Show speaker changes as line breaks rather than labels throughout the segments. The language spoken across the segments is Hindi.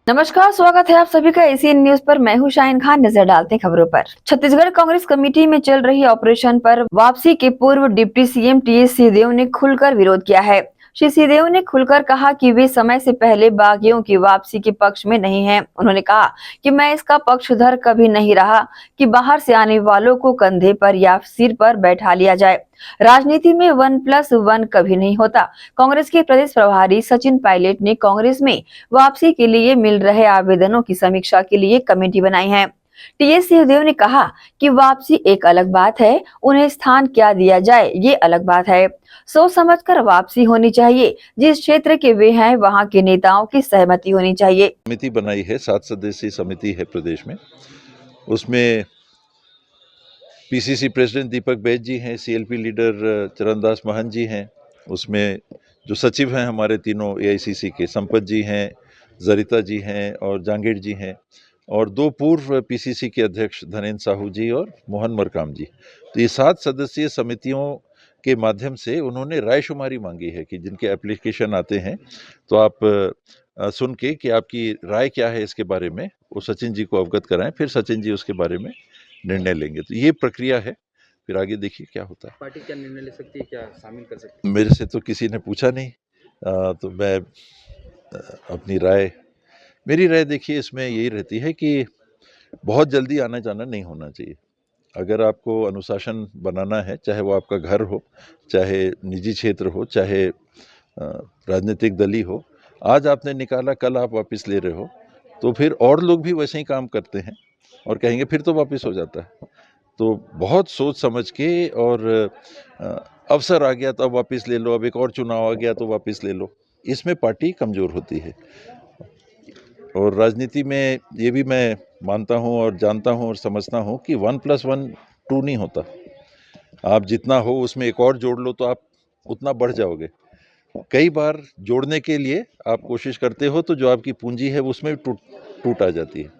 नमस्कार, स्वागत है आप सभी का एसीएन न्यूज पर। मैं हूं शाहीन खान। नजर डालते हैं खबरों पर। छत्तीसगढ़ कांग्रेस कमेटी में चल रही ऑपरेशन पर वापसी के पूर्व डिप्टी सीएम टीएस सिंहदेव ने खुलकर विरोध किया है। श्री सिंहदेव ने खुलकर कहा कि वे समय से पहले बागियों की वापसी के पक्ष में नहीं हैं। उन्होंने कहा कि मैं इसका पक्षधर कभी नहीं रहा कि बाहर से आने वालों को कंधे पर या सिर पर बैठा लिया जाए। राजनीति में 1+1 कभी नहीं होता। कांग्रेस के प्रदेश प्रभारी सचिन पायलट ने कांग्रेस में वापसी के लिए मिल रहे आवेदनों की समीक्षा के लिए कमेटी बनाई है। टीएस सिंहदेव ने कहा कि वापसी एक अलग बात है, उन्हें स्थान क्या दिया जाए ये अलग बात है। सोच समझकर वापसी होनी चाहिए। जिस क्षेत्र के वे हैं वहां के नेताओं की सहमति होनी चाहिए।
समिति बनाई है, 7 सदस्यीय समिति है प्रदेश में। उसमें पीसीसी प्रेसिडेंट दीपक बैज जी हैं, सीएलपी लीडर चरणदास महंत जी हैं। उसमें जो सचिव हैं हमारे तीनों एआईसीसी के, संपत जी हैं, जरिता जी हैं और जांगीर जी हैं, और 2 पूर्व पीसीसी के अध्यक्ष धनेन्द्र साहू जी और मोहन मरकाम जी। तो ये 7 सदस्यीय समितियों के माध्यम से उन्होंने रायशुमारी मांगी है कि जिनके एप्लीकेशन आते हैं तो आप सुन के कि आपकी राय क्या है इसके बारे में, वो सचिन जी को अवगत कराएं, फिर सचिन जी उसके बारे में निर्णय लेंगे। तो ये प्रक्रिया है, फिर आगे देखिए क्या होता है।
पार्टी क्या निर्णय ले सकती है, क्या शामिल कर सकती है?
मेरे से तो किसी ने पूछा नहीं, तो मैं अपनी राय, मेरी राय देखिए इसमें यही रहती है कि बहुत जल्दी आना जाना नहीं होना चाहिए। अगर आपको अनुशासन बनाना है, चाहे वो आपका घर हो, चाहे निजी क्षेत्र हो, चाहे राजनीतिक दल ही हो, आज आपने निकाला, कल आप वापस ले रहे हो, तो फिर और लोग भी वैसे ही काम करते हैं और कहेंगे फिर तो वापस हो जाता है। तो बहुत सोच समझ के, और अवसर आ गया तो अब वापस ले लो, अब एक और चुनाव आ गया तो वापस ले लो, इसमें पार्टी कमज़ोर होती है। और राजनीति में ये भी मैं मानता हूँ और जानता हूँ और समझता हूँ कि 1+1 2 नहीं होता। आप जितना हो उसमें एक और जोड़ लो तो आप उतना बढ़ जाओगे। कई बार जोड़ने के लिए आप कोशिश करते हो तो जो आपकी पूंजी है उसमें भी टूट आ जाती है।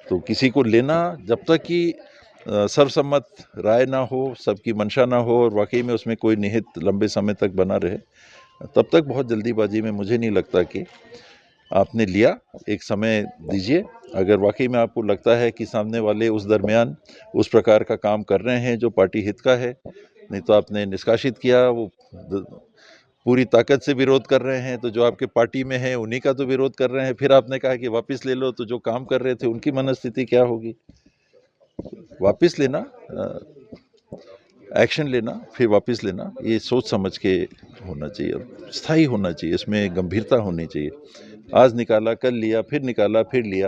तो किसी को लेना, जब तक कि सर्वसम्मत राय ना हो, सबकी मंशा ना हो और वाकई में उसमें कोई निहित लंबे समय तक बना रहे, तब तक बहुत जल्दीबाजी में मुझे नहीं लगता कि आपने लिया। एक समय दीजिए। अगर वाकई में आपको लगता है कि सामने वाले उस दरमियान उस प्रकार का काम कर रहे हैं जो पार्टी हित का है, नहीं तो आपने निष्कासित किया, वो पूरी ताकत से विरोध कर रहे हैं, तो जो आपके पार्टी में है उन्हीं का तो विरोध कर रहे हैं, फिर आपने कहा कि वापस ले लो, तो जो काम कर रहे थे उनकी मनस्थिति क्या होगी। वापस लेना, एक्शन लेना, फिर वापस लेना, ये सोच समझ के होना चाहिए, स्थायी होना चाहिए, इसमें गंभीरता होनी चाहिए। आज निकाला, कल लिया, फिर निकाला, फिर लिया,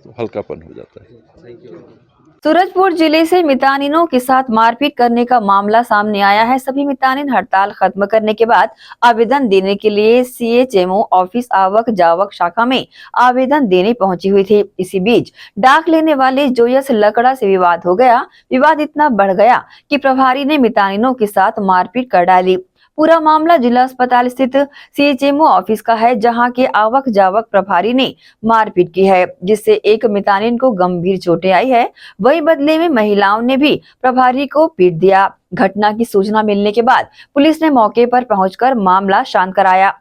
तो हल्कापन हो जाता है।
सूरजपुर जिले से मितानिनों के साथ मारपीट करने का मामला सामने आया है। सभी मितानिन हड़ताल खत्म करने के बाद आवेदन देने के लिए सीएचएमओ ऑफिस आवक जावक शाखा में आवेदन देने पहुंची हुई थी। इसी बीच डाक लेने वाले जोयस लकड़ा से विवाद हो गया। विवाद इतना बढ़ गया कि प्रभारी ने मितानिनों के साथ मारपीट कर डाली। पूरा मामला जिला अस्पताल स्थित सीएचएमओ ऑफिस का है, जहां के आवक जावक प्रभारी ने मारपीट की है, जिससे एक मितानिन को गंभीर चोटें आई है। वही बदले में महिलाओं ने भी प्रभारी को पीट दिया। घटना की सूचना मिलने के बाद पुलिस ने मौके पर पहुंचकर मामला शांत कराया।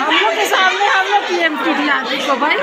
हम लोग के सामने हम लोग पीएम की दिया देखो भाई।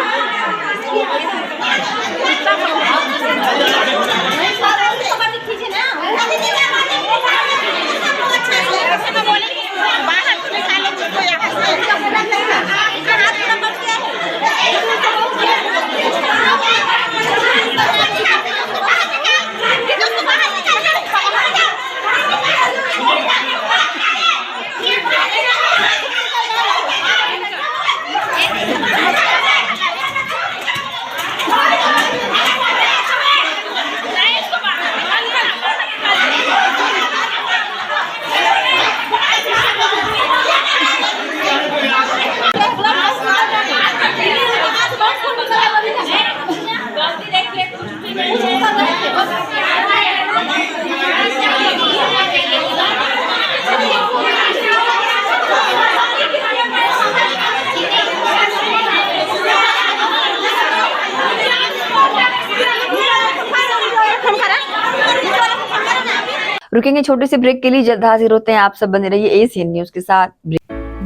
रुकेंगे छोटे से ब्रेक के लिए, जल्द हाजिर होते हैं। आप सब बने रहिए एशियन न्यूज के साथ।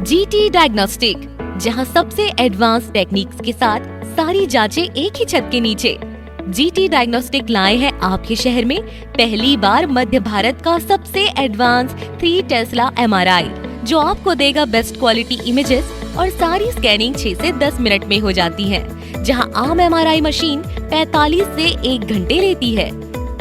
GT डायग्नोस्टिक, जहां सबसे एडवांस टेक्निक्स के साथ सारी जांचें एक ही छत के नीचे। GT डायग्नोस्टिक लाए हैं आपके शहर में पहली बार मध्य भारत का सबसे एडवांस 3 टेस्ला MRI, जो आपको देगा बेस्ट क्वालिटी इमेजेस और सारी स्कैनिंग 6 से 10 मिनट में हो जाती है, जहां आम MRI मशीन 45 से 1 घंटे लेती है।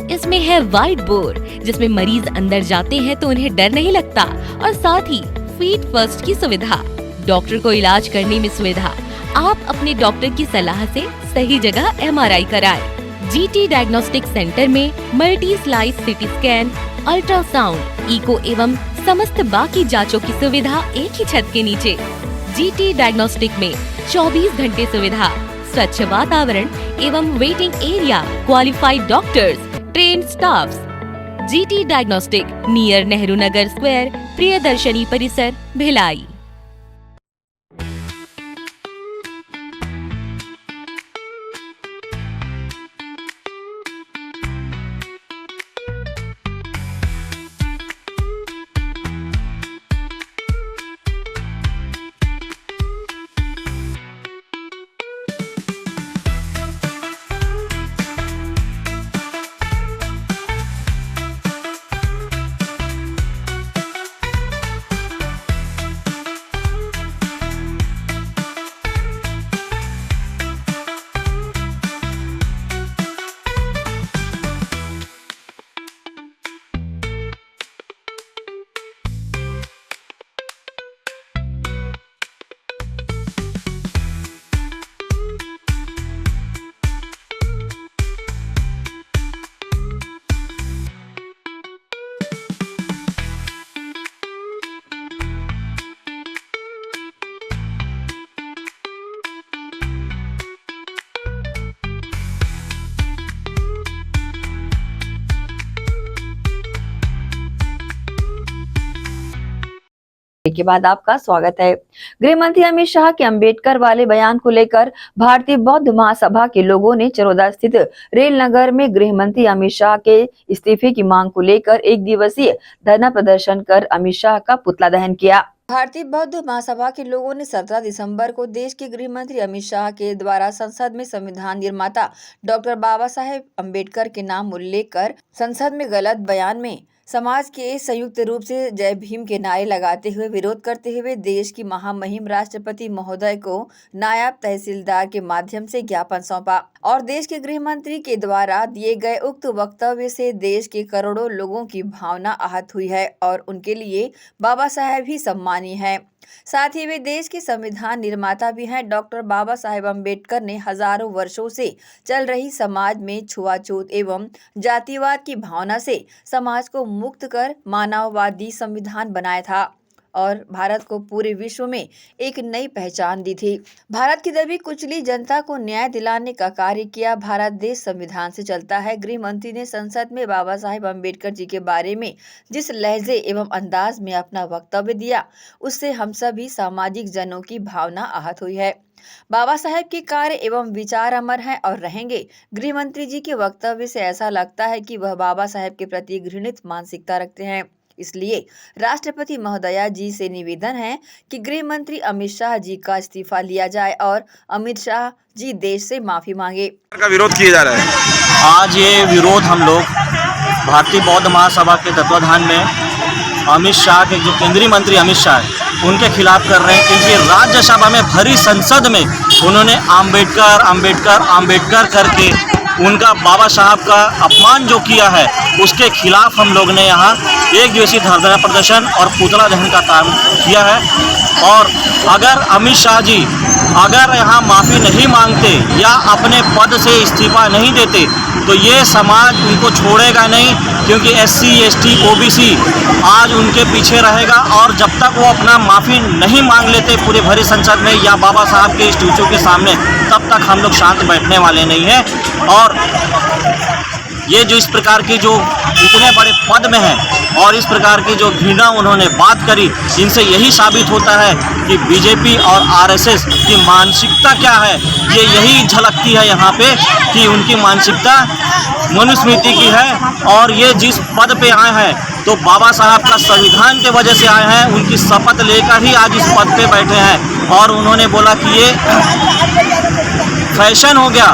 इसमें है वाइट बोर्ड, जिसमें मरीज अंदर जाते हैं तो उन्हें डर नहीं लगता, और साथ ही फीट फर्स्ट की सुविधा, डॉक्टर को इलाज करने में सुविधा। आप अपने डॉक्टर की सलाह से सही जगह MRI कराएं। GT डायग्नोस्टिक सेंटर में multi slice CT scan, ultrasound, echo एवं समस्त बाकी जांचों की सुविधा एक ही छत के नीचे। GT डायग्नोस्टिक में 24 घंटे सुविधा, स्वच्छ वातावरण एवं waiting area, qualified doctors, trained staffs. GT diagnostic, near Nehru Nagar square, Priyadarshini परिसर, भिलाई।
के बाद आपका स्वागत है। गृह मंत्री अमित शाह के अंबेडकर वाले बयान को लेकर भारतीय बौद्ध महासभा के लोगों ने चरोदा स्थित रेल नगर में गृह मंत्री अमित शाह के इस्तीफे की मांग को लेकर 1 दिवसीय धरना प्रदर्शन कर अमित शाह का पुतला दहन किया। भारतीय बौद्ध महासभा के लोगों ने 17 दिसंबर को देश के गृह मंत्री अमित शाह के द्वारा संसद में संविधान निर्माता डॉक्टर बाबा साहेब अम्बेडकर के नाम उल्लेख कर संसद में गलत बयान में समाज के संयुक्त रूप से जय भीम के नारे लगाते हुए विरोध करते हुए देश की महामहिम राष्ट्रपति महोदय को नायब तहसीलदार के माध्यम से ज्ञापन सौंपा और देश के गृह मंत्री के द्वारा दिए गए उक्त वक्तव्य से देश के करोड़ों लोगों की भावना आहत हुई है और उनके लिए बाबा साहेब ही सम्मानीय है। साथ ही वे देश के संविधान निर्माता भी हैं। डॉक्टर बाबा साहेब अम्बेडकर ने हजारों वर्षों से चल रही समाज में छुआछूत एवं जातिवाद की भावना से समाज को मुक्त कर मानववादी संविधान बनाया था और भारत को पूरे विश्व में एक नई पहचान दी थी। भारत की दबी कुचली जनता को न्याय दिलाने का कार्य किया। भारत देश संविधान से चलता है। गृह मंत्री ने संसद में बाबा साहेब अम्बेडकर जी के बारे में जिस लहजे एवं अंदाज में अपना वक्तव्य दिया, उससे हम सभी सामाजिक जनों की भावना आहत हुई है। बाबा साहेब के कार्य एवं विचार अमर हैं और रहेंगे। गृह मंत्री जी के वक्तव्य से ऐसा लगता है कि वह बाबा साहेब के प्रति घृणित मानसिकता रखते हैं। इसलिए राष्ट्रपति महोदया जी से निवेदन है कि गृह मंत्री अमित शाह जी का इस्तीफा लिया जाए और अमित शाह जी देश से माफी मांगे।
का विरोध किया जा रहा है।
आज ये विरोध हम लोग भारतीय बौद्ध महासभा के तत्वाधान में अमित शाह के जो केंद्रीय मंत्री अमित शाह उनके खिलाफ कर रहे हैं, क्योंकि राज्यसभा में भरी संसद में उन्होंने आम्बेडकर आम्बेडकर आम्बेडकर करके उनका बाबा साहब का अपमान जो किया है, उसके खिलाफ हम लोग ने यहाँ 1 दिवसीय धरना प्रदर्शन और पुतला दहन का काम किया है। और अगर अमित शाह जी अगर यहाँ माफ़ी नहीं मांगते या अपने पद से इस्तीफा नहीं देते तो ये समाज उनको छोड़ेगा नहीं, क्योंकि SC ST OBC आज उनके पीछे रहेगा। और जब तक वो अपना माफ़ी नहीं मांग लेते पूरे भरी संसद में या बाबा साहब के स्टैचू के सामने, तब तक हम लोग शांत बैठने वाले नहीं हैं। और ये जो इस प्रकार की जो इतने बड़े पद में हैं और इस प्रकार की जो घृणा उन्होंने बात करी, इनसे यही साबित होता है कि बीजेपी और आरएसएस की मानसिकता क्या है। ये यही झलकती है यहाँ पे कि उनकी मानसिकता मनुस्मृति की है और ये जिस पद पे आए हैं तो बाबा साहब का संविधान के वजह से आए हैं। उनकी शपथ लेकर ही आज इस पद पे बैठे हैं और उन्होंने बोला कि ये फैशन हो गया,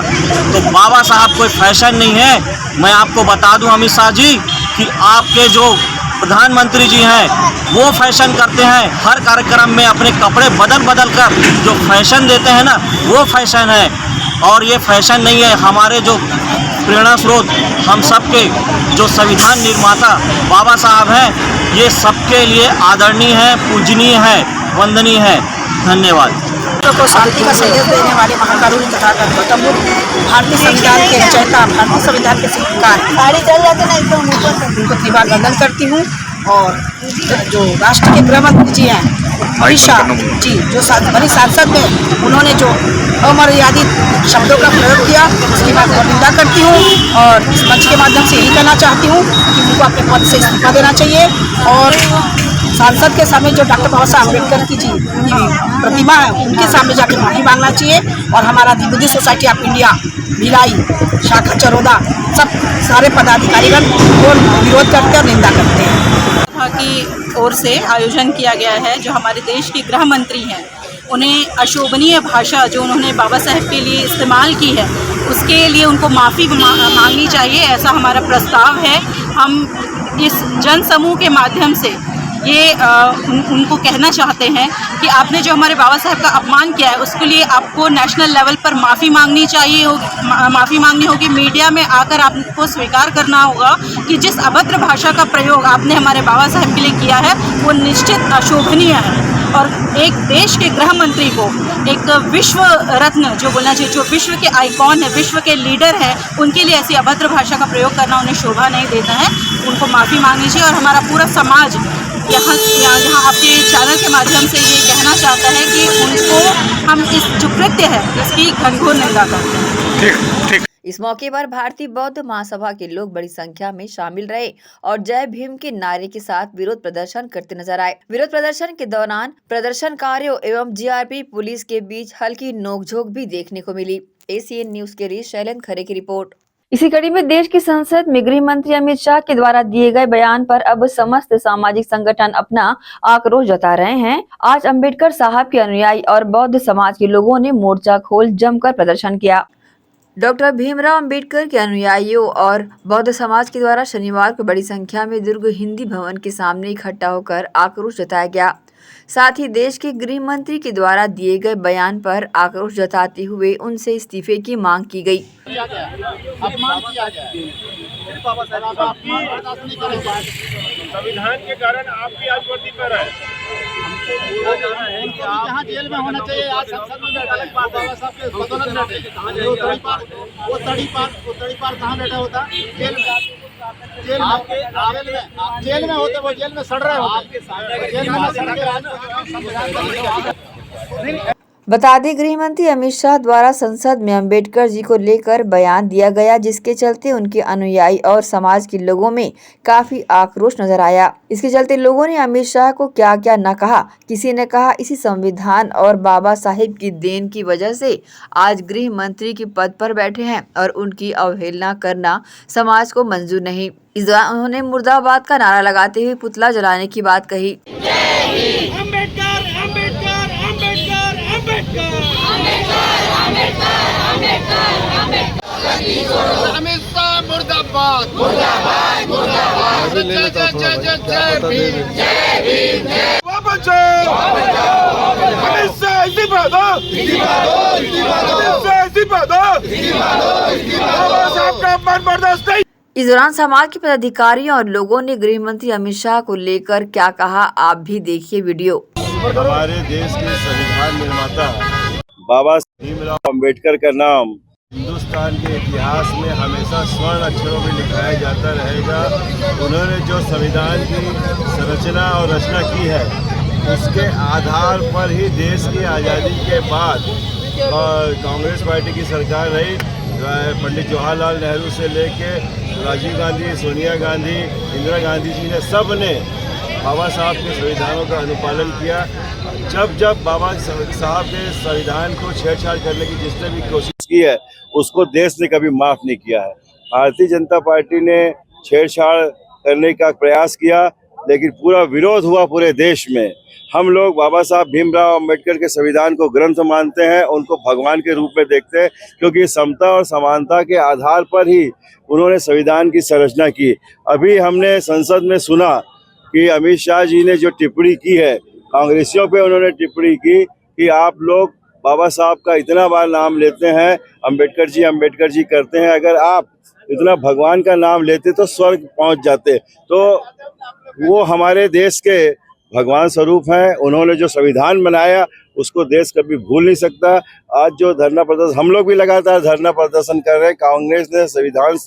तो बाबा साहब कोई फैशन नहीं है। मैं आपको बता दूं अमित शाह जी कि आपके जो प्रधानमंत्री जी हैं वो फैशन करते हैं, हर कार्यक्रम में अपने कपड़े बदल कर जो फैशन देते हैं ना वो फैशन है और ये फैशन नहीं है। हमारे जो प्रेरणा स्रोत हम सबके जो संविधान निर्माता बाबा साहब हैं ये सबके लिए आदरणीय है, पूजनीय है, वंदनीय है। धन्यवाद।
को शांति का संदेश देने वाले महाकारुण्य तथागत गौतम बुद्ध, भारतीय संविधान के रचयिता, भारतीय संविधान के शिल्पकार, उनको त्रिवार वंदन करती हूँ। और जो राष्ट्र के गृह मंत्री जी हैं अमित शाह जी, जो बड़ी सांसद में उन्होंने जो अमर्यादित शब्दों का प्रयोग किया उसकी मैं बहुत निंदा करती हूँ और इस मंच के माध्यम से यही कहना चाहती हूँ कि उनको अपने पद से इस्तीफा देना चाहिए और सांसद के सामने जो डॉक्टर बाबा साहब अम्बेडकर की प्रतिमा है उनके सामने जाकर माफ़ी मांगना चाहिए। और हमारा दी Buddhist society of India, Bhilai, शाखा चरोदा, सब सारे पदाधिकारीगण और विरोध करते और निंदा करते हैं।
की ओर से आयोजन किया गया है। जो हमारे देश के गृह मंत्री हैं उन्हें अशोभनीय भाषा जो उन्होंने बाबा साहब के लिए इस्तेमाल की है उसके लिए उनको माफ़ी मांगनी चाहिए, ऐसा हमारा प्रस्ताव है। हम इस जन समूह के माध्यम से ये उनको कहना चाहते हैं कि आपने जो हमारे बाबा साहब का अपमान किया है उसके लिए आपको नेशनल लेवल पर माफ़ी मांगनी चाहिए माफ़ी मांगनी होगी। मीडिया में आकर आपको स्वीकार करना होगा कि जिस अभद्र भाषा का प्रयोग आपने हमारे बाबा साहब के लिए किया है वो निश्चित अशोभनीय है। और एक देश के गृह मंत्री को एक विश्व रत्न जो बोलना चाहिए, जो विश्व के आइकॉन है, विश्व के लीडर है, उनके लिए ऐसी अभद्र भाषा का प्रयोग करना उन्हें शोभा नहीं देता है। उनको माफ़ी मांगनी चाहिए। और हमारा पूरा समाज यहाँ आपके चैनल के माध्यम से ये कहना चाहता है कि उनको हम इस जो कृत्य है इसकी घनघोर निंदा करते हैं।
ठीक।
इस मौके पर भारतीय बौद्ध महासभा के लोग बड़ी संख्या में शामिल रहे और जय भीम के नारे के साथ विरोध प्रदर्शन करते नजर आए। विरोध प्रदर्शन के दौरान प्रदर्शनकारियों एवं जीआरपी पुलिस के बीच हल्की नोकझोंक भी देखने को मिली। एसीएन न्यूज के लिए शैलेंद्र खरे की रिपोर्ट। इसी कड़ी में देश की संसद में गृह मंत्री अमित शाह के द्वारा दिए गए बयान पर अब समस्त सामाजिक संगठन अपना आक्रोश जता रहे हैं। आज अंबेडकर साहब के अनुयायी और बौद्ध समाज के लोगों ने मोर्चा खोल जमकर प्रदर्शन किया। डॉक्टर भीमराव अंबेडकर के अनुयायियों और बौद्ध समाज के द्वारा शनिवार को बड़ी संख्या में दुर्ग हिंदी भवन के सामने इकट्ठा होकर आक्रोश जताया गया। साथ ही देश के गृह मंत्री के द्वारा दिए गए बयान पर आक्रोश जताते हुए उनसे इस्तीफे की मांग की गई।
संविधान के कारण आप भी आज वर्दी पर है। यहाँ जेल में होना चाहिए, आज संसद में बैठे बाबा साहब के बदौलत बैठे। वो तड़ी पार कहाँ बैठा होता? जेल में होते, वो जेल में सड़ रहे होते।
बता दें, गृह मंत्री अमित शाह द्वारा संसद में अंबेडकर जी को लेकर बयान दिया गया, जिसके चलते उनके अनुयायी और समाज के लोगों में काफी आक्रोश नजर आया। इसके चलते लोगों ने अमित शाह को क्या क्या न कहा। किसी ने कहा इसी संविधान और बाबा साहिब की देन की वजह से आज गृह मंत्री के पद पर बैठे हैं और उनकी अवहेलना करना समाज को मंजूर नहीं। इस दौरान उन्होंने मुर्दाबाद का नारा लगाते हुए पुतला जलाने की बात कही।
अमित शाह मुर्दाबाद, मुर्दाबाद, मुर्दाबाद। जय भीम, जय भीम, जय बचाओ, अमित शाह इस्तीफा दो, इस्तीफा दो, इस्तीफा दो, इस्तीफा दो, इस्तीफा दो, इस्तीफा दो। साहब का अपमान बर्दाश्त नहीं।
इस दौरान समाज के पदाधिकारियों और लोगों ने गृह मंत्री अमित शाह को लेकर क्या कहा, आप भी देखिए वीडियो।
हमारे देश के संविधान निर्माता बाबा भीमराव अंबेडकर का नाम हिंदुस्तान के इतिहास में हमेशा स्वर्ण अक्षरों में लिखाया जाता रहेगा। उन्होंने जो संविधान की संरचना और रचना की है उसके आधार पर ही देश की आज़ादी के बाद कांग्रेस पार्टी की सरकार रही, पंडित जवाहरलाल नेहरू से लेके राजीव गांधी, सोनिया गांधी, इंदिरा गांधी जी ने सब ने बाबा साहब के संविधानों का अनुपालन किया। जब जब बाबा साहब के संविधान को छेड़छाड़ करने की जिसने भी कोशिश की है उसको देश ने कभी माफ़ नहीं किया है। भारतीय जनता पार्टी ने छेड़छाड़ करने का प्रयास किया, लेकिन पूरा विरोध हुआ पूरे देश में। हम लोग बाबा साहब भीमराव अंबेडकर के संविधान को ग्रंथ मानते हैं, उनको भगवान के रूप में देखते हैं, क्योंकि समता और समानता के आधार पर ही उन्होंने संविधान की संरचना की। अभी हमने संसद में सुना कि अमित शाह जी ने जो टिप्पणी की है, कांग्रेसियों पे उन्होंने टिप्पणी की कि आप लोग बाबा साहब का इतना बार नाम लेते हैं, अंबेडकर जी करते हैं, अगर आप इतना भगवान का नाम लेते तो स्वर्ग पहुंच जाते। तो वो हमारे देश के भगवान स्वरूप हैं। उन्होंने जो संविधान बनाया उसको देश कभी भूल नहीं सकता। आज जो धरना प्रदर्शन, हम लोग भी लगातार धरना प्रदर्शन कर रहे हैं। कांग्रेस ने संविधान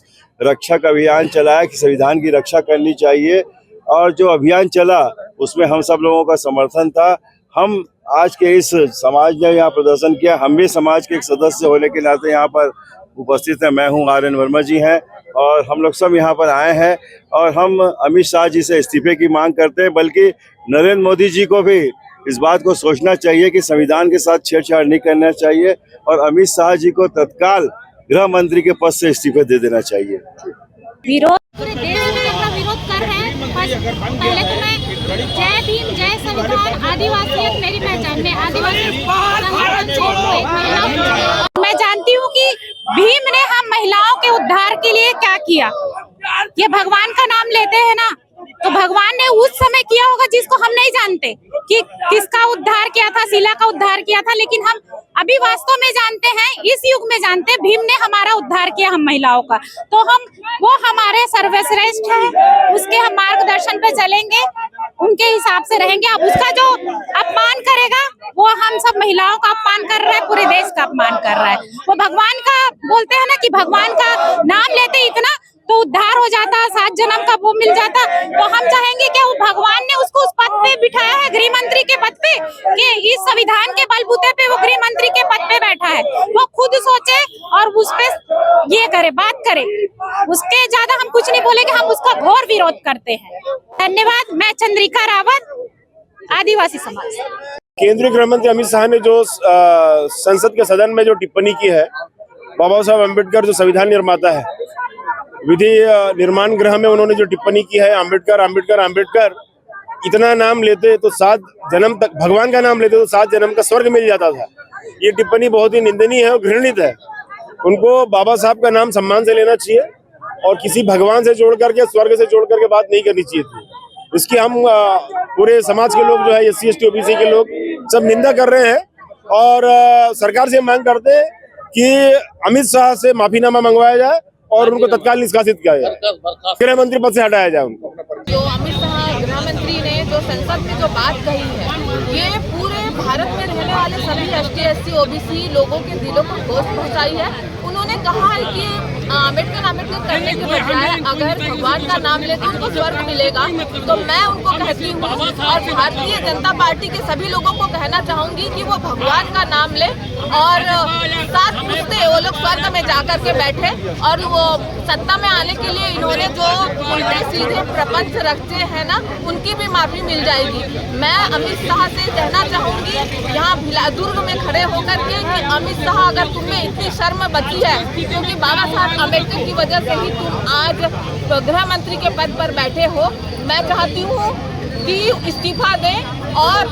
रक्षा का अभियान चलाया कि संविधान की रक्षा करनी चाहिए, और जो अभियान चला उसमें हम सब लोगों का समर्थन था। हम आज के इस समाज ने यहाँ प्रदर्शन किया, हम भी समाज के एक सदस्य होने के नाते यहाँ पर उपस्थित हैं। मैं हूँ RN वर्मा जी हैं, और हम लोग सब यहाँ पर आए हैं, और हम अमित शाह जी से इस्तीफे की मांग करते हैं। बल्कि नरेंद्र मोदी जी को भी इस बात को सोचना चाहिए कि संविधान के साथ छेड़छाड़ नहीं करना चाहिए, और अमित शाह जी को तत्काल गृह मंत्री के पद से इस्तीफे दे देना चाहिए।
विरोध पूरे देश में अपना विरोध कर रहे हैं। पहले तो मैं जय भीम, जय संविधान, आदिवासियत मेरी पहचान में, आदिवासी मैं जानती हूँ कि भीम ने हम महिलाओं के उद्धार के लिए क्या किया। ये भगवान का नाम लेते हैं ना, तो भगवान ने उस समय किया होगा जिसको हम नहीं जानते कि किसका उद्धार किया था, शीला का उद्धार किया था, लेकिन हम अभी वास्तव में जानते हैं, इस युग में जानते हैं भीम ने हमारा उद्धार किया, हम महिलाओं का। तो वो हमारे सर्वश्रेष्ठ है, उसके हम मार्गदर्शन पे चलेंगे, उनके हिसाब से रहेंगे। अब उसका जो अपमान करेगा वो हम सब महिलाओं का अपमान कर रहा है, पूरे देश का अपमान कर रहा है। वो भगवान का बोलते हैं ना कि भगवान का नाम लेते इतना तो उद्धार हो जाता, 7 जन्म का वो मिल जाता। तो हम चाहेंगे कि वो भगवान ने उसको उस पद पे बिठाया है, गृह मंत्री के पद पे, कि इस संविधान के बलबूते पे वो गृह मंत्री के पद पे बैठा है। वो खुद सोचे और उस पे ये करे, बात करे, उसके ज्यादा हम कुछ नहीं बोलेंगे। हम उसका घोर विरोध करते हैं। धन्यवाद। मैं चंद्रिका रावत, आदिवासी समाज।
केंद्रीय गृह मंत्री अमित शाह ने जो संसद के सदन में जो टिप्पणी की है, बाबा साहब अम्बेडकर जो संविधान निर्माता है, विधि निर्माण गृह में उन्होंने जो टिप्पणी की है, अंबेडकर इतना नाम लेते तो 7 जन्म तक, भगवान का नाम लेते तो 7 जन्म का स्वर्ग मिल जाता था। ये टिप्पणी बहुत ही निंदनीय है और घृणित है। उनको बाबा साहब का नाम सम्मान से लेना चाहिए, और किसी भगवान से जोड़ करके, स्वर्ग से जोड़ करके बात नहीं करनी चाहिए थी। इसकी हम पूरे समाज के लोग जो है, SC ST OBC के लोग सब निंदा कर रहे हैं, और सरकार से मांग करते हैं कि अमित शाह से माफीनामा मंगवाया जाए और उनको तत्काल निष्कासित किया जाए, गृह मंत्री पद से हटाया जाए उनको।
जो अमित शाह गृह मंत्री ने जो संसद में जो बात कही है, ये पूरे भारत में रहने वाले सभी ST SC OBC लोगों के दिलों को ठोस पहुंचाई है। उन्होंने कहा है कि अम्बेडकर करने के बजाय अगर भगवान का नाम ले तो उनको स्वर्ग मिलेगा। तो मैं उनको कहती हूँ और भारतीय जनता पार्टी के सभी लोगों को कहना चाहूंगी कि वो भगवान का नाम ले, और साथ पूछते वो लोग स्वर्ग में जाकर के बैठे, और वो सत्ता में आने के लिए इन्होंने जो उल्टे सीधे प्रपंच रखते हैं ना, उनकी भी माफी मिल जाएगी। मैं अमित शाह से कहना चाहूंगी यहाँ दुर्ग में खड़े होकर के कि अमित शाह, अगर तुम्हें इतनी शर्म बची है, क्योंकि बाबा साहब अम्बेडकर की वजह से ही तुम आज गृह मंत्री के पद पर बैठे हो, मैं चाहती हूँ कि इस्तीफा दें और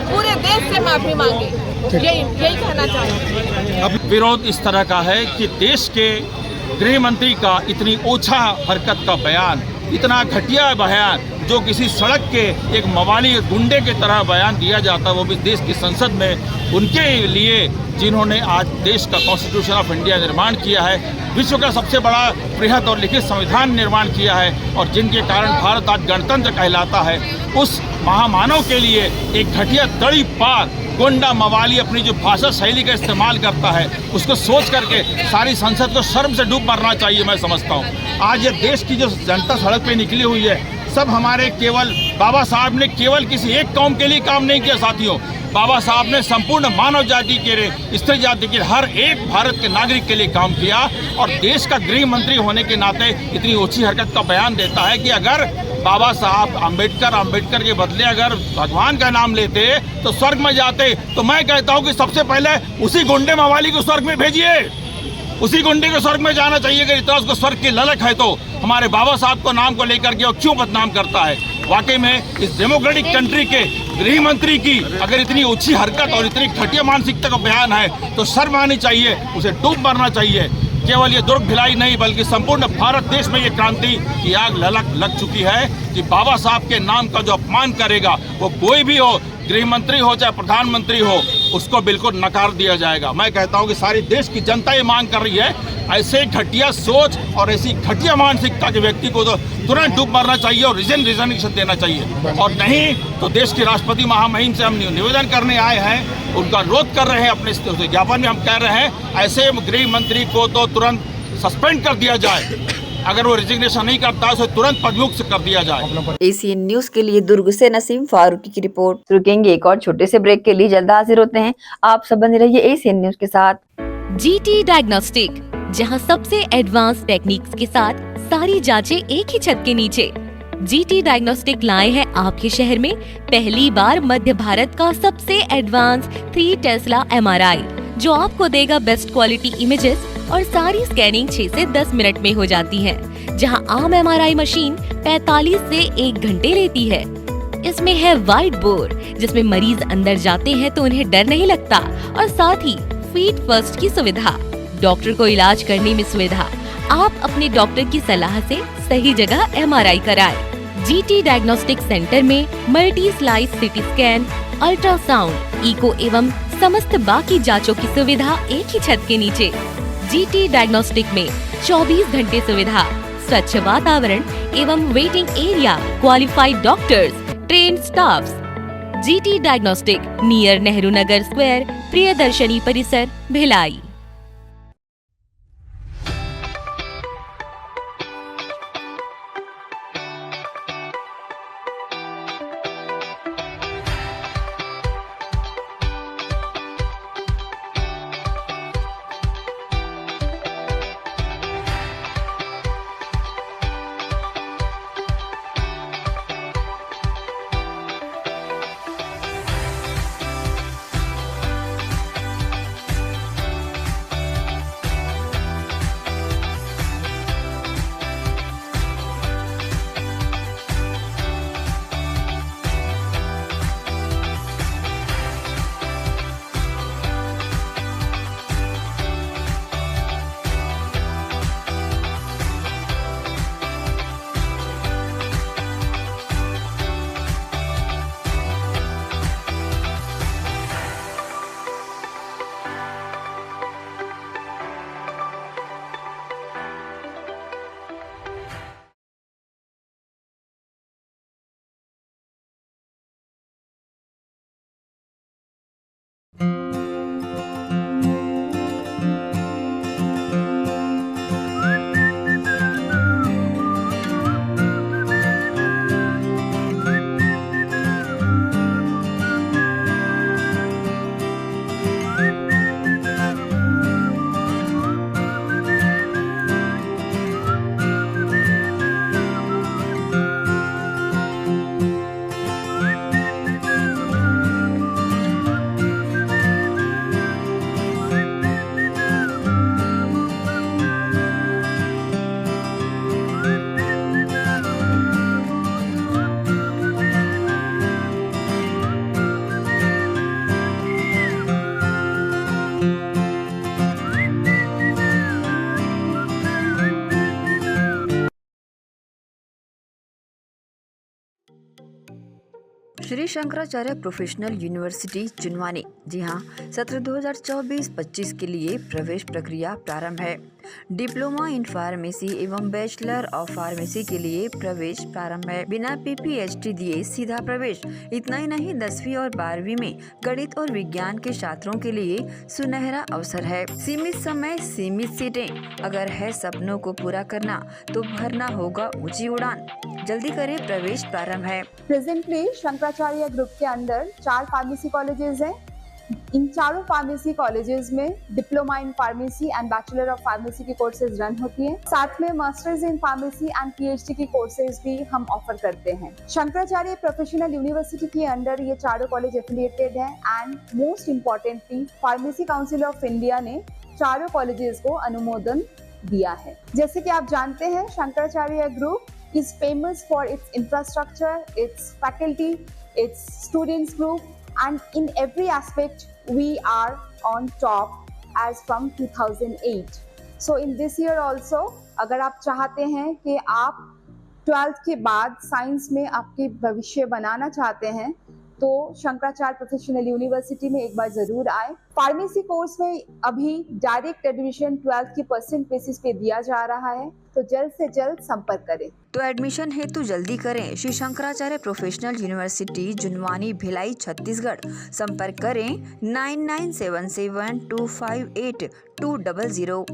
पूरे देश से माफी मांगे। यही कहना चाहूँगी।
अब विरोध इस तरह का है कि देश के गृह मंत्री का इतनी ओछा हरकत का बयान, इतना घटिया बयान, जो किसी सड़क के एक मवाली गुंडे की तरह बयान दिया जाता, वो भी देश की संसद में, उनके लिए जिन्होंने आज देश का कॉन्स्टिट्यूशन ऑफ इंडिया निर्माण किया है, विश्व का सबसे बड़ा बृहद और लिखित संविधान निर्माण किया है, और जिनके कारण भारत आज गणतंत्र कहलाता है, उस महामानव के लिए एक घटिया तड़ी पार गुंडा मवाली अपनी जो भाषा शैली का इस्तेमाल करता है, उसको सोच करके सारी संसद को शर्म से डूब मरना चाहिए। मैं समझता हूँ आज ये देश की जो जनता सड़क पे निकली हुई है, सब हमारे केवल बाबा साहब ने केवल किसी एक कौम के लिए काम नहीं किया साथियों,
बाबा साहब ने संपूर्ण मानव जाति के, स्त्री जाति के, हर एक भारत के नागरिक के लिए काम किया और देश का गृह मंत्री होने के नाते इतनी ऊंची हरकत का बयान देता है कि अगर बाबा साहब अंबेडकर के बदले अगर भगवान का नाम लेते तो स्वर्ग में जाते, तो मैं कहता हूं कि सबसे पहले उसी गुंडे मवाली को स्वर्ग में भेजिए। उसी गुंडे को स्वर्ग में जाना चाहिए। अगर इतना उसको स्वर्ग की ललक है तो हमारे बाबा साहब को नाम को लेकर के और क्यों बदनाम करता है। वाकई में इस डेमोक्रेटिक कंट्री के गृह मंत्री की अगर इतनी ऊंची हरकत और इतनी घटिया मानसिकता का बयान है तो शर्म आनी चाहिए, उसे डूब मरना चाहिए। केवल ये दुर्ग भिलाई नहीं बल्कि संपूर्ण भारत देश में ये क्रांति की आग लग चुकी है कि बाबा साहब के नाम का जो अपमान करेगा वो कोई भी हो, गृह मंत्री हो चाहे प्रधानमंत्री हो, उसको बिल्कुल नकार दिया जाएगा। मैं कहता हूं कि सारी देश की जनता ये मांग कर रही है, ऐसे घटिया सोच और ऐसी घटिया मानसिकता के व्यक्ति को तो तुरंत डूब मरना चाहिए और रिजर्वेशन देना चाहिए, और नहीं तो देश के राष्ट्रपति महामहिम से हम निवेदन करने आए हैं, उनका विरोध कर रहे हैं। अपने ज्ञापन में हम कह रहे हैं ऐसे गृह मंत्री को तो तुरंत सस्पेंड कर दिया जाए। अगर वो रिजिग्नेशन नहीं करता उसे तुरंत पदमुक्त कर दिया जाए।
एसीएन न्यूज के लिए दुर्ग से नसीम फारूकी की रिपोर्ट। रुकेंगे एक और छोटे से ब्रेक के लिए, जल्द हाजिर होते हैं। आप सब बने रहिए एसीएन न्यूज के साथ।
जीटी डायग्नोस्टिक, जहां सबसे एडवांस टेक्निक्स के साथ सारी जांचें एक ही छत के नीचे। जीटी डायग्नोस्टिक लाए हैं आपके शहर में पहली बार मध्य भारत का सबसे एडवांस 3 टेस्ला MRI, जो आपको देगा बेस्ट क्वालिटी इमेजेस और सारी स्कैनिंग 6 से 10 मिनट में हो जाती है, जहां आम MRI मशीन 45 से 1 घंटे लेती है। इसमें है वाइट बोर, जिसमें मरीज अंदर जाते हैं तो उन्हें डर नहीं लगता, और साथ ही फीट फर्स्ट की सुविधा, डॉक्टर को इलाज करने में सुविधा। आप अपने डॉक्टर की सलाह से सही जगह MRI कराएं। जीटी डायग्नोस्टिक सेंटर में multi slice CT scan, ultrasound, echo एवं समस्त बाकी जांचों की सुविधा एक ही छत के नीचे। जीटी डायग्नोस्टिक में 24 घंटे सुविधा, स्वच्छ वातावरण एवं waiting area, qualified doctors, trained staffs. GT diagnostic, near Nehru Nagar square, Priyadarshini परिसर, भिलाई।
Shri Shankaracharya professional university Junwani. जी हाँ, सत्र 2024-25 के लिए प्रवेश प्रक्रिया प्रारंभ है। डिप्लोमा इन फार्मेसी एवं बैचलर ऑफ फार्मेसी के लिए प्रवेश प्रारंभ है। बिना PPHD दिए सीधा प्रवेश। इतना ही नहीं, 10वीं और 12वीं में गणित और विज्ञान के छात्रों के लिए सुनहरा अवसर है। सीमित समय, सीमित सीटें। अगर है सपनों को पूरा करना तो भरना होगा ऊंची उड़ान। जल्दी करें, प्रवेश प्रारंभ है।
Presently, Shankara शंकराचार्य ग्रुप के अंदर 4 फार्मेसी कॉलेजेस हैं। इन चारों फार्मेसी कॉलेजेस में diploma in pharmacy and bachelor of pharmacy की कोर्सेज रन होती हैं। साथ में masters in pharmacy and PhD की कोर्सेज भी हम ऑफर करते हैं। शंकराचार्य प्रोफेशनल यूनिवर्सिटी के अंडर ये चारों कॉलेज एफिलिएटेड हैं and most importantly pharmacy council of India ने चारों कॉलेजेस को अनुमोदन दिया है। जैसे कि आप जानते हैं, Shankaracharya group is famous for its infrastructure, it's faculty, it's students group, and in every aspect we are on top as from 2008. So in this year also, अगर आप चाहते हैं कि आप 12th के बाद साइंस में आपके भविष्य बनाना चाहते हैं तो शंकराचार्य प्रोफेशनल यूनिवर्सिटी में एक बार जरूर आए। फार्मेसी कोर्स में अभी डायरेक्ट एडमिशन 12th की परसेंट बेसिस पे दिया जा रहा है, तो जल्द से जल्द संपर्क करें।
तो एडमिशन हेतु जल्दी करें श्री शंकराचार्य प्रोफेशनल यूनिवर्सिटी, जुनवानी, भिलाई, छत्तीसगढ़। संपर्क करें 9977258200।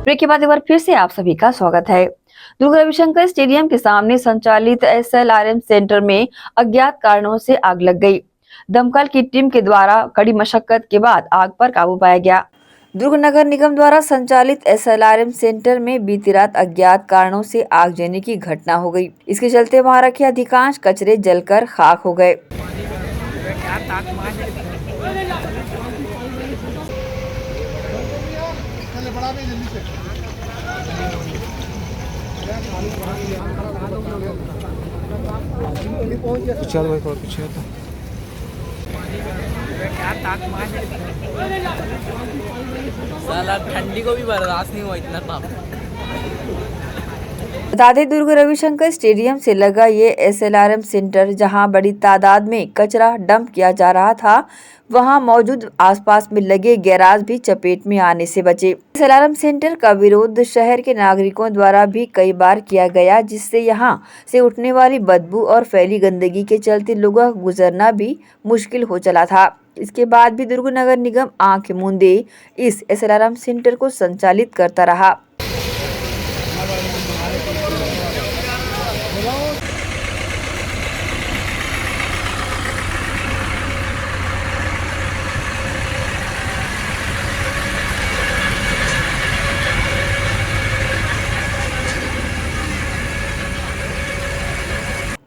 ब्रेक के बाद एक बार फिर से आप सभी का स्वागत है। दुर्ग रविशंकर स्टेडियम के सामने संचालित SLRM सेंटर में अज्ञात कारणों से आग लग गई। दमकल की टीम के द्वारा कड़ी मशक्कत के बाद आग पर काबू पाया गया। दुर्ग नगर निगम द्वारा संचालित SLRM सेंटर में बीती रात अज्ञात कारणों से आगजनी की घटना हो गई। इसके चलते वहां रखे अधिकांश कचरे जलकर खाक हो गए।
ठंडी को भी बर्दाश्त नहीं हुआ इतना ताप।
बता दें, दुर्ग रविशंकर स्टेडियम से लगा ये SLRM सेंटर जहां बड़ी तादाद में कचरा डंप किया जा रहा था, वहां मौजूद आसपास में लगे गैराज भी चपेट में आने से बचे। SLRM सेंटर का विरोध शहर के नागरिकों द्वारा भी कई बार किया गया, जिससे यहां से उठने वाली बदबू और फैली गंदगी के चलते लोगों का गुजरना भी मुश्किल हो चला था। इसके बाद भी दुर्ग नगर निगम आंख मूंदे इस SLRM सेंटर को संचालित करता रहा।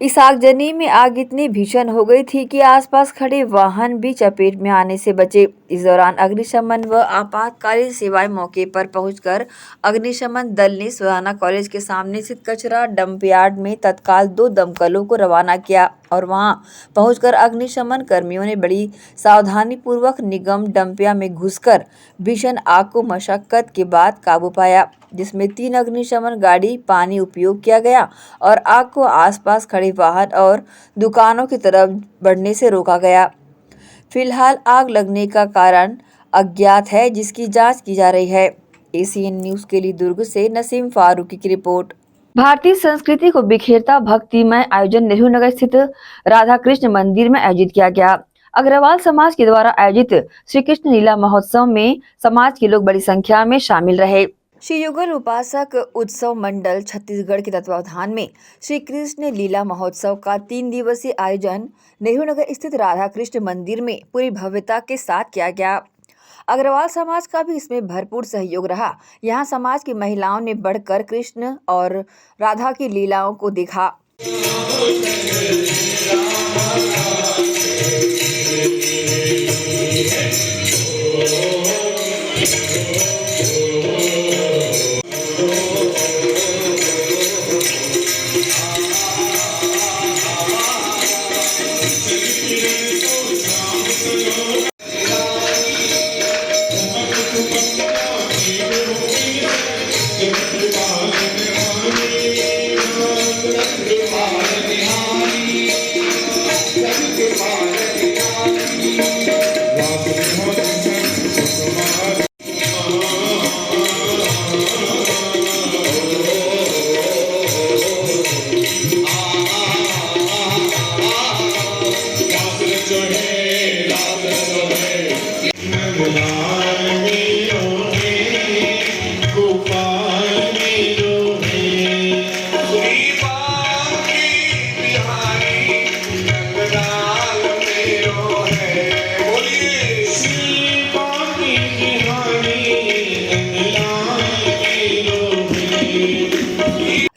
इस आगजनी में आग इतनी भीषण हो गई थी कि आसपास खड़े वाहन भी चपेट में आने से बचे। इस दौरान अग्निशमन व आपातकालीन सेवाएं मौके पर पहुंचकर अग्निशमन दल ने सुहाना कॉलेज के सामने स्थित कचरा डंप यार्ड में तत्काल 2 दमकलों को रवाना किया और वहां पहुंचकर अग्निशमन कर्मियों ने बड़ी सावधानी पूर्वक निगम डंपिया में घुसकर भीषण आग को मशक्कत के बाद काबू पाया, जिसमें 3 अग्निशमन गाड़ी पानी उपयोग किया गया और आग को आसपास खड़े वाहन और दुकानों की तरफ बढ़ने से रोका गया। फिलहाल आग लगने का कारण अज्ञात है, जिसकी जांच की जा रही है। ACN न्यूज के लिए दुर्ग से नसीम फारूकी की रिपोर्ट। भारतीय संस्कृति को बिखेरता भक्तिमय आयोजन नेहरू नगर स्थित राधा कृष्ण मंदिर में आयोजित किया गया। अग्रवाल समाज के द्वारा आयोजित श्री कृष्ण लीला महोत्सव में समाज के लोग बड़ी संख्या में शामिल रहे। श्री युगल उपासक उत्सव मंडल छत्तीसगढ़ के तत्वावधान में श्री कृष्ण लीला महोत्सव का 3 दिवसीय आयोजन नेहरू नगर स्थित राधा कृष्ण मंदिर में पूरी भव्यता के साथ किया गया। अग्रवाल समाज का भी इसमें भरपूर सहयोग रहा। यहाँ समाज की महिलाओं ने बढ़कर कृष्ण और राधा की लीलाओं को देखा।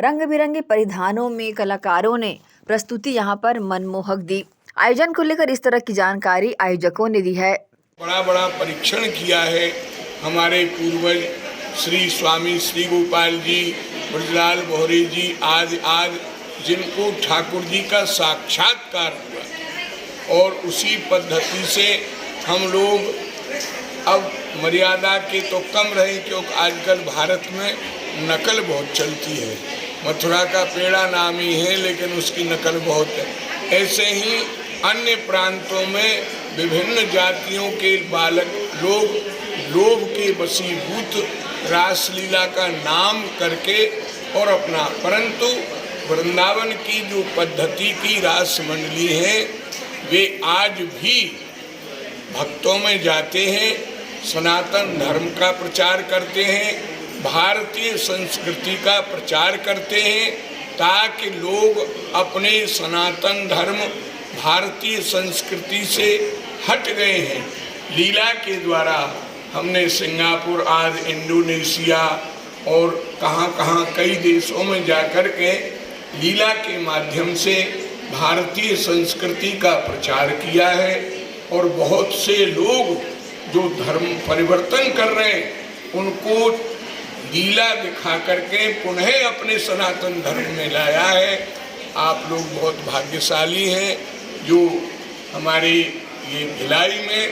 रंग बिरंगे परिधानों में कलाकारों ने प्रस्तुति यहाँ पर मनमोहक दी। आयोजन को लेकर इस तरह की जानकारी आयोजकों ने दी है।
बड़ा परीक्षण किया है हमारे पूर्वज श्री स्वामी श्री गोपाल जी, ब्रजलाल बोहरे जी आज जिनको ठाकुर जी का साक्षात्कार हुआ, और उसी पद्धति से हम लोग अब मर्यादा के तो कम रहे, क्योंकि आजकल भारत में नकल बहुत चलती है। मथुरा का पेड़ा नामी है, लेकिन उसकी नकल बहुत है। ऐसे ही अन्य प्रांतों में विभिन्न जातियों के बालक लोग लोभ के वशीभूत रासलीला का नाम करके और अपना, परंतु वृंदावन की जो पद्धति की रास मंडली है वे आज भी भक्तों में जाते हैं, सनातन धर्म का प्रचार करते हैं, भारतीय संस्कृति का प्रचार करते हैं, ताकि लोग अपने सनातन धर्म भारतीय संस्कृति से हट गए हैं। लीला के द्वारा हमने सिंगापुर आज इंडोनेशिया और कहाँ कई देशों में जाकर के लीला के माध्यम से भारतीय संस्कृति का प्रचार किया है और बहुत से लोग जो धर्म परिवर्तन कर रहे हैं उनको लीला दिखा करके पुनः अपने सनातन धर्म में लाया है। आप लोग बहुत भाग्यशाली हैं जो हमारे ये भिलाई में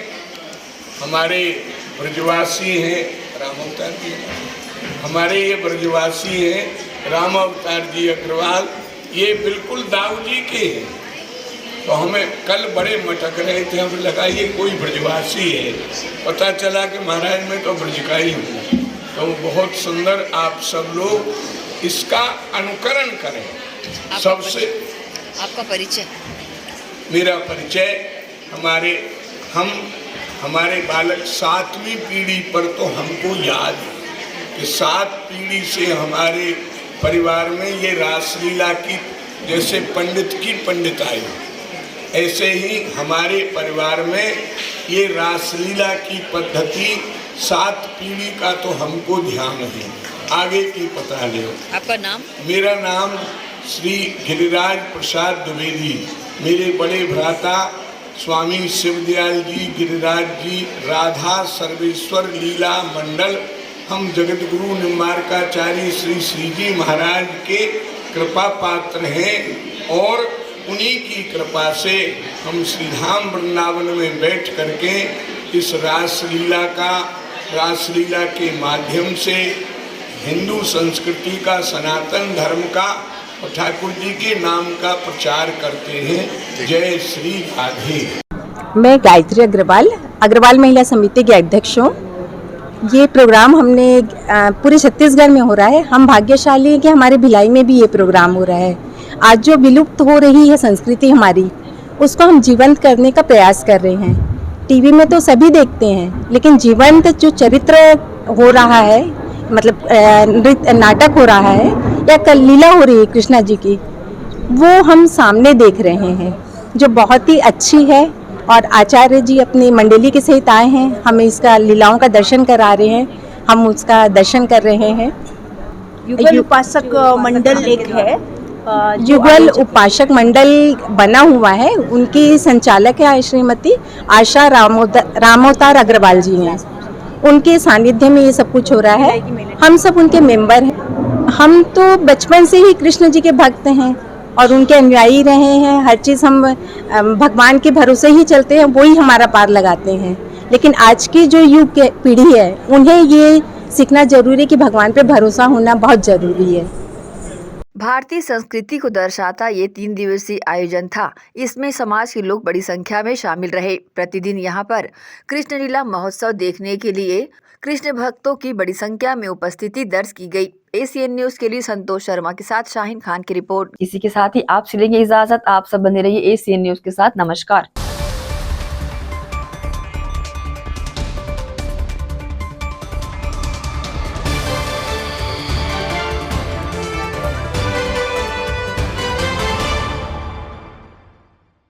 हमारे ब्रजवासी हैं राम अवतार जी, हमारे ये ब्रजवासी हैं राम अवतार जी अग्रवाल, ये बिल्कुल दाऊ जी के हैं। तो हमें कल बड़े मटक रहे थे, हमें लगा ये कोई ब्रजवासी है, पता चला कि महाराज मैं तो ब्रज का ही हूँ। तो बहुत सुंदर, आप सब लोग इसका अनुकरण करें। सबसे
आपका परिचय?
मेरा परिचय हमारे बालक 7वीं पीढ़ी पर तो हमको याद है कि 7 पीढ़ी से हमारे परिवार में ये रासलीला की, जैसे पंडित की पंडिताई, ऐसे ही हमारे परिवार में ये रासलीला की पद्धति 7 पीढ़ी का तो हमको ध्यान है, आगे की पता नहीं।
आपका नाम?
मेरा नाम श्री गिरिराज प्रसाद द्विवेदी। मेरे बड़े भ्राता स्वामी शिवदयाल जी गिरिराज जी राधा सर्वेश्वर लीला मंडल, हम जगत गुरु निम्बारकाचार्य श्री श्रीजी महाराज के कृपा पात्र हैं और उन्हीं की कृपा से हम श्रीधाम वृंदावन में बैठ करके इस रासलीला के माध्यम से हिंदू संस्कृति का, सनातन धर्म का और ठाकुर जी के नाम का प्रचार करते हैं। जय श्री राधे।
मैं गायत्री अग्रवाल महिला समिति की अध्यक्ष हूँ। ये प्रोग्राम हमने पूरे छत्तीसगढ़ में हो रहा है। हम भाग्यशाली हैं कि हमारे भिलाई में भी ये प्रोग्राम हो रहा है। आज जो विलुप्त हो रही है संस्कृति हमारी, उसको हम जीवंत करने का प्रयास कर रहे हैं। टीवी में तो सभी देखते हैं, लेकिन जीवंत जो चरित्र हो रहा है, मतलब नृत्य नाटक हो रहा है या लीला हो रही है कृष्णा जी की, वो हम सामने देख रहे हैं, जो बहुत ही अच्छी है। और आचार्य जी अपनी मंडली के सहित आए हैं, हमें इसका लीलाओं का दर्शन करा रहे हैं, हम उसका दर्शन कर रहे हैं।
युगल उपासक मंडल एक है,
युगल उपासक मंडल बना हुआ है, उनकी संचालक है श्रीमती आशा रामोतार अग्रवाल जी हैं। उनके सानिध्य में ये सब कुछ हो रहा है। हम सब उनके मेंबर हैं। हम तो बचपन से ही कृष्ण जी के भक्त हैं और उनके अनुयायी रहे हैं। हर चीज़ हम भगवान के भरोसे ही चलते हैं, वही हमारा पार लगाते हैं। लेकिन आज की जो युग की पीढ़ी है, उन्हें ये सीखना जरूरी है कि भगवान पे भरोसा होना बहुत ज़रूरी है।
भारतीय संस्कृति को दर्शाता ये 3 दिवसीय आयोजन था। इसमें समाज के लोग बड़ी संख्या में शामिल रहे। प्रतिदिन यहाँ पर कृष्ण लीला महोत्सव देखने के लिए कृष्ण भक्तों की बड़ी संख्या में उपस्थिति दर्ज की गई। एसीएन न्यूज के लिए संतोष शर्मा के साथ शाहीन खान की रिपोर्ट। इसी के साथ ही आपसे लेंगे इजाजत। आप सब बने रहिए एसीएन न्यूज के साथ। नमस्कार।